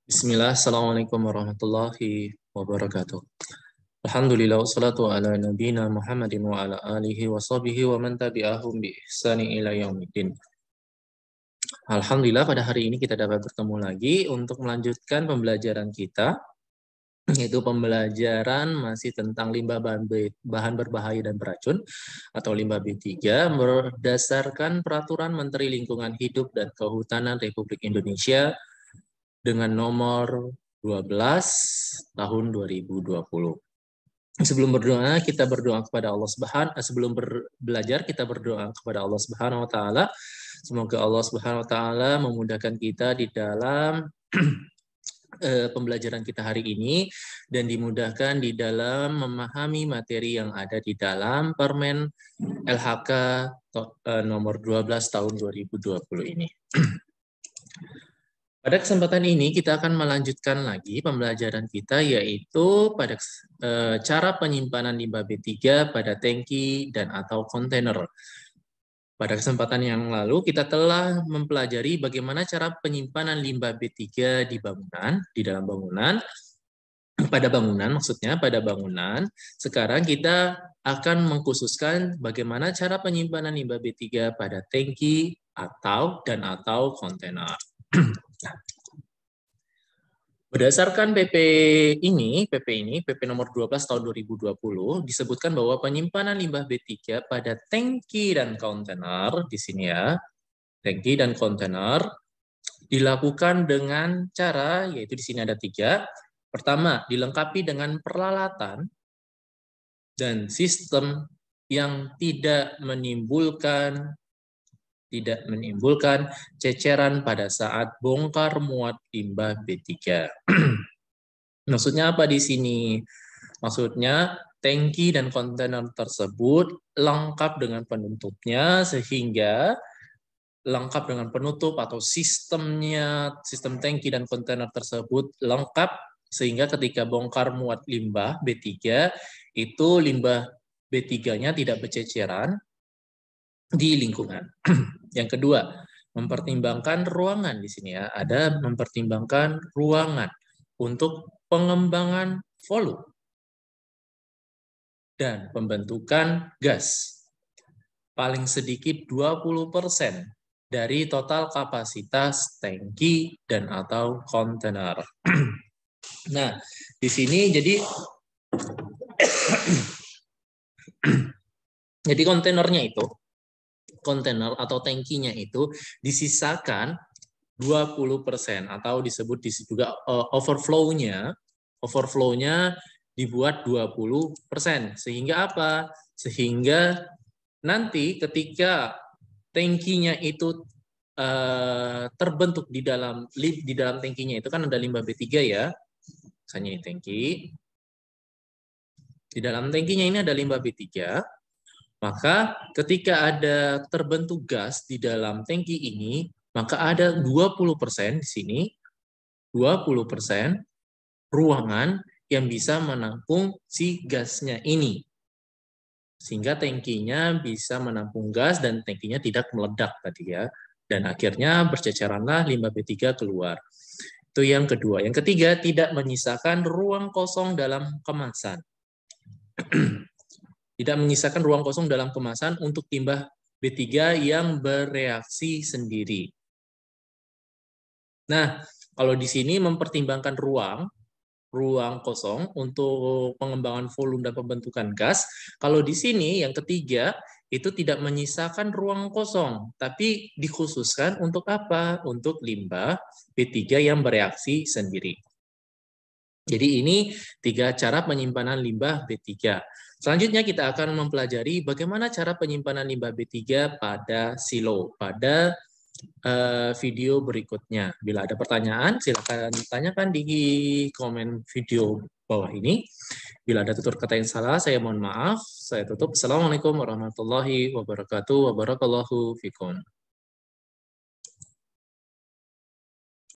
Bismillah, Assalamualaikum warahmatullahi wabarakatuh. Alhamdulillah, wassalatu ala nabina Muhammadin wa ala alihi wa sahbihi wa man tabi'ahum bi ihsani ila yaumiddin. Alhamdulillah, pada hari ini kita dapat bertemu lagi untuk melanjutkan pembelajaran kita, yaitu pembelajaran masih tentang limbah bahan berbahaya dan beracun atau limbah B3 berdasarkan Peraturan Menteri Lingkungan Hidup dan Kehutanan Republik Indonesia dengan nomor 12 tahun 2020. Sebelum berdoa, kita berdoa kepada Allah sebelum belajar kita berdoa kepada Allah Subhanahu wa taala. Semoga Allah Subhanahu wa taala memudahkan kita di dalam pembelajaran kita hari ini dan dimudahkan di dalam memahami materi yang ada di dalam Permen LHK nomor 12 tahun 2020 ini. Pada kesempatan ini kita akan melanjutkan lagi pembelajaran kita, yaitu pada cara penyimpanan limbah B3 pada tangki dan atau kontainer. Pada kesempatan yang lalu kita telah mempelajari bagaimana cara penyimpanan limbah B3 di bangunan, di dalam bangunan, pada bangunan. Sekarang kita akan mengkhususkan bagaimana cara penyimpanan limbah B3 pada tangki atau kontainer. Berdasarkan PP nomor 12 tahun 2020, disebutkan bahwa penyimpanan limbah B3 pada tangki dan kontainer, di sini ya, tangki dan kontainer, dilakukan dengan cara, yaitu di sini ada 3. Pertama, dilengkapi dengan peralatan dan sistem yang tidak menimbulkan ceceran pada saat bongkar muat limbah B3. Maksudnya apa di sini? Maksudnya tangki dan kontainer tersebut lengkap dengan penutupnya, sehingga lengkap dengan penutup atau sistem tangki dan kontainer tersebut lengkap, sehingga ketika bongkar muat limbah B3, itu limbah B3-nya tidak berceceran di lingkungan. Yang kedua, mempertimbangkan ruangan di sini ya. Ada mempertimbangkan ruangan untuk pengembangan volume dan pembentukan gas. Paling sedikit 20% dari total kapasitas tangki dan atau kontainer. Nah, di sini jadi kontainer atau tangkinya itu disisakan 20% atau disebut juga overflow-nya dibuat 20%. Sehingga apa? Sehingga nanti ketika tangkinya itu terbentuk di dalam tangkinya itu kan ada limbah B3 ya. Misalnya ini tangki. Di dalam tangkinya ini ada limbah B3. Maka ketika ada terbentuk gas di dalam tangki ini, maka ada 20% di sini, 20% ruangan yang bisa menampung si gasnya ini. Sehingga tangkinya bisa menampung gas dan tangkinya tidak meledak tadi ya. Dan akhirnya berceceranlah limbah B3 keluar. Itu yang kedua. Yang ketiga, tidak menyisakan ruang kosong dalam kemasan. Tidak menyisakan ruang kosong dalam kemasan untuk limbah B3 yang bereaksi sendiri. Nah, kalau di sini mempertimbangkan ruang kosong untuk pengembangan volume dan pembentukan gas. Kalau di sini yang ketiga itu tidak menyisakan ruang kosong, tapi dikhususkan untuk apa? Untuk limbah B3 yang bereaksi sendiri. Jadi ini 3 cara penyimpanan limbah B3. Selanjutnya kita akan mempelajari bagaimana cara penyimpanan limbah B3 pada silo, pada video berikutnya. Bila ada pertanyaan, silakan tanyakan di komen video bawah ini. Bila ada tutur kata yang salah, saya mohon maaf. Saya tutup. Assalamualaikum warahmatullahi wabarakatuh. Wabarakallahu fikum.